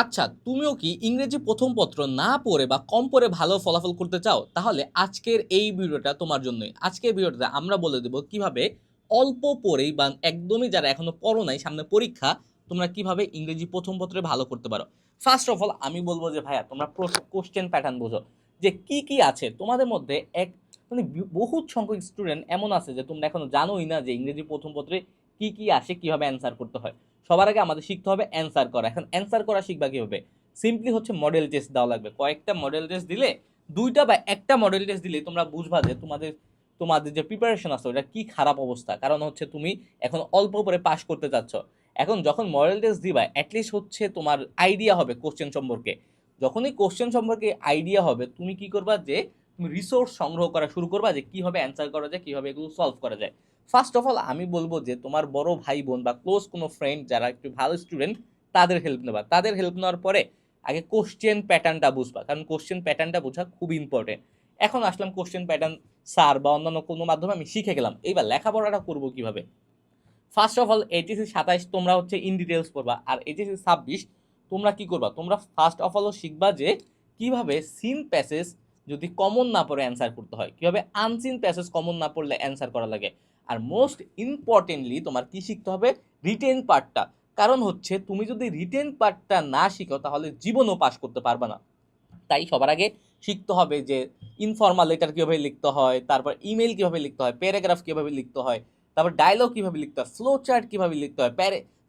আচ্ছা, তুমিও কি ইংরেজি প্রথম পত্র না পড়ে বা কম পড়ে ভালো ফলাফল করতে চাও? তাহলে আজকের এই ভিডিওটা তোমার জন্যই। আজকের ভিডিওটাতে আমরা বলে দেব কিভাবে অল্প পড়েই বা একদমই যারা এখনো পড়ো নাই, সামনে পরীক্ষা, তোমরা কিভাবে ইংরেজি প্রথম পত্রে ভালো করতে পারো। ফার্স্ট অফ অল আমি বলব যে ভাইয়া তোমরা কোয়েশ্চেন প্যাটার্ন বোঝো। যে কি আছে তোমাদের মধ্যে মানে বহুত সংখ্যক স্টুডেন্ট এমন আছে যে তোমরা এখনো জানোই না যে ইংরেজি প্রথম পত্রে কি আসে, কিভাবে অ্যান্সার করতে হয়। সবার আগে আমাদের শিখতে হবে অ্যান্সার করা। এখন অ্যান্সার করা শিখবা কিভাবে? সিম্পলি হচ্ছে মডেল টেস্ট দেওয়া লাগবে। কয়েকটা মডেল টেস্ট দিলে, দুইটা বা একটা মডেল টেস্ট দিলে তোমরা বুঝবা যে তোমাদের তোমাদের যে প্রিপারেশন আছে ওটা কি খারাপ অবস্থা। কারণ হচ্ছে তুমি এখন অল্প করে পাস করতে চাচ্ছ। এখন যখন মডেল টেস্ট দিবা অ্যাটলিস্ট হচ্ছে তোমার আইডিয়া হবে কোশ্চেন সম্পর্কে। যখনই কোশ্চেন সম্পর্কে আইডিয়া হবে তুমি কি করবা, যে তুমি রিসোর্স সংগ্রহ করা শুরু করবা যে কিভাবে অ্যান্সার করা যায়, কিভাবে এগুলো সলভ করা যায়। ফার্স্ট অফ অল আমি বলবো যে তোমার বড় ভাই বোন বা ক্লোজ কোনো ফ্রেন্ড যারা একটু ভালো স্টুডেন্ট তাদের হেল্প নেবা। তাদের হেল্প নেওয়ার পরে আগে কোশ্চেন প্যাটার্নটা বুঝবা, কারণ কোশ্চেন প্যাটার্নটা বোঝা খুব ইম্পর্টেন্ট। এখন আসলাম কোশ্চেন প্যাটার্ন স্যার বা অন্যান্য কোনো মাধ্যমে আমি শিখে গেলাম, এইবার লেখাপড়াটা করবো কিভাবে। ফার্স্ট অফ অল এইচএসসি 27 তোমরা হচ্ছে ইন ডিটেলস পড়বা, আর এইচএসসি 26 তোমরা কি করবা, তোমরা ফার্স্ট অফ অল শিখবা যে কিভাবে সিন প্যাসেজ যদি কমন না পড়ে অ্যান্সার করতে হয়, কিভাবে আনসিন প্যাসেজ কমন না পড়লে অ্যান্সার করা লাগে। আর মোস্ট ইম্পর্টেন্টলি তোমার কি শিখতে হবে, রিটেন পার্টটা। কারণ হচ্ছে তুমি যদি রিটেন পার্টটা না শিখো তাহলে জীবনও পাস করতে পারবে না। তাই সবার আগে শিখতে হবে যে ইনফর্মাল লেটার কীভাবে লিখতে হয়, তারপর ইমেল কীভাবে লিখতে হয়, প্যারাগ্রাফ কীভাবে লিখতে হয়, তারপর ডায়লগ কীভাবে লিখতে হয়, ফ্লো চার্ট কীভাবে লিখতে হয়,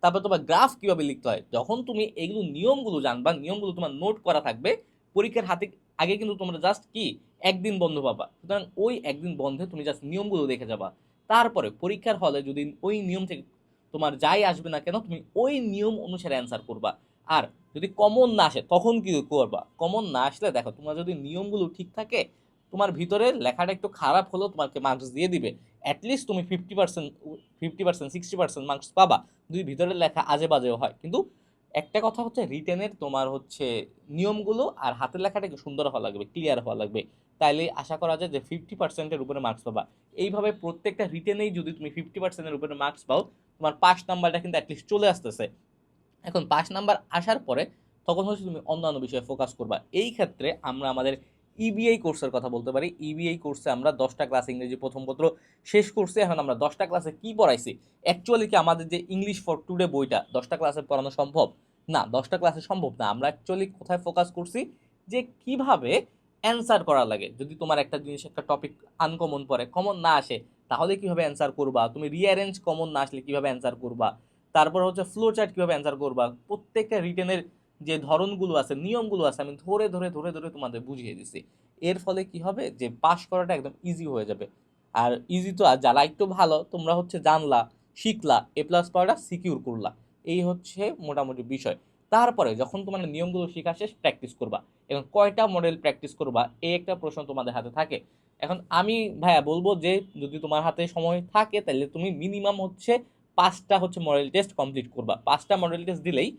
তারপর তোমার গ্রাফ কীভাবে লিখতে হয়। যখন তুমি এগুলো নিয়মগুলো জানবা, নিয়মগুলো তোমার নোট করা থাকবে, পরীক্ষার হাতে আগে কিন্তু তোমরা জাস্ট কি একদিন বন্ধ পাবা। সুতরাং ওই একদিন বন্ধে তুমি জাস্ট নিয়মগুলো দেখে যাবা। তারপরে পরীক্ষার হলে যদি ওই নিয়ম থেকে তোমার যাই আসবে না কেন, তুমি ওই নিয়ম অনুসারে অ্যান্সার করবা। আর যদি কমন না আসে তখন কি করবা, কমন না আসলে দেখো তোমার যদি নিয়মগুলো ঠিক থাকে, তোমার ভিতরে লেখাটা একটু খারাপ হলেও তোমাকে মার্কস দিয়ে দিবে। অ্যাটলিস্ট তুমি 50%, 50%, 60% মার্কস পাবা যদি ভিতরের লেখা আজে বাজেও হয়। কিন্তু একটা কথা হচ্ছে রিটেনের তোমার হচ্ছে নিয়মগুলো আর হাতের লেখাটা একটু সুন্দর হওয়া লাগবে, ক্লিয়ার হওয়া লাগবে। তাইলে আশা করা যায় যে 50%-এর উপরে মার্কস পাবা। এইভাবে প্রত্যেকটা রিটেনেই যদি তুমি 50%-এর উপরে মার্কস পাও, তোমার পাস নাম্বারটা কিন্তু অ্যাটলিস্ট চলে আসতেছে। এখন 5 নাম্বার আসার পরে তখন হচ্ছে তুমি অন্যান্য বিষয়ে ফোকাস করবা। এই ক্ষেত্রে আমরা আমাদের ইবিআই কোর্সের কথা বলতে পারি। ইবিআই কোর্সে আমরা 10টা ক্লাস ইংরেজি প্রথম পত্র শেষ করছি। এখন আমরা 10টা ক্লাসে কি পড়াইছি? অ্যাকচুয়ালি কি আমাদের যে ইংলিশ ফর টুডে বইটা 10টা ক্লাসে পড়ানো সম্ভব? না, 10টা ক্লাসে সম্ভব না। আমরা অ্যাকচুয়ালি কোথায় ফোকাস করছি? যে কিভাবে অ্যান্সার করা লাগে। যদি তোমার একটা জিনিস, একটা টপিক আনকমন পড়ে, কমন না আসে, তাহলে কিভাবে অ্যান্সার করবা? তুমি রিঅ্যারেঞ্জ কমন না আসলে কিভাবে অ্যান্সার করবা? তারপর হচ্ছে ফ্লো চার্ট কীভাবে অ্যান্সার করবা, প্রত্যেকটা রিটেনের যে ধরনগুলো আছে, নিয়মগুলো আছে, আমি ধরে তোমাদের বুঝিয়ে দিছি। এর ফলে কি হবে যে পাস করাটা একদম ইজি হয়ে যাবে। আর ইজি তো, আর যারা একটু ভালো তোমরা হচ্ছে জানলা, শিখলা, এ প্লাস পাওয়াটা সিকিউর করলা। এই হচ্ছে মোটামুটি বিষয়। তারপরে যখন তোমার নিয়মগুলো শেখা শেষ, প্র্যাকটিস করবা। এখন কয়টা মডেল প্র্যাকটিস করবা, এই একটা প্রশ্ন তোমাদের হাতে থাকে। এখন আমি ভাইয়া বলবো যে যদি তোমার হাতে সময় থাকে তাহলে তুমি মিনিমাম হচ্ছে 5টা হচ্ছে মডেল টেস্ট কমপ্লিট করবা। 5টা মডেল টেস্ট দিলেই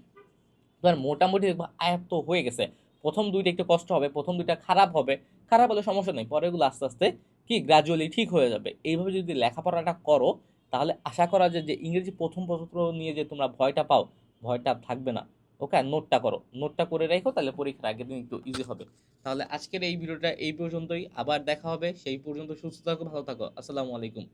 তোমার মোটামুটি দেখবা আয়ত্ত হয়ে গেছে। প্রথম 2টা একটু কষ্ট হবে, প্রথম 2টা খারাপ হবে। খারাপ হলে সমস্যা নেই, পরে এগুলো আস্তে আস্তে কি গ্র্যাজুয়ালি ঠিক হয়ে যাবে। এইভাবে যদি লেখাপড়াটা করো তাহলে আশা করা যায় যে ইংরেজি প্রথম পত্র নিয়ে যে তোমরা ভয়টা পাও, ভয়টা আর থাকবে না। ওকে, আর নোটটা করো, নোটটা করে রেখো, তাহলে পরীক্ষার আগের দিন একটু ইজি হবে। তাহলে আজকের এই ভিডিওটা এই পর্যন্তই, আবার দেখা হবে। সেই পর্যন্ত সুস্থ থাকো, ভালো থাকো। আসসালামু আলাইকুম।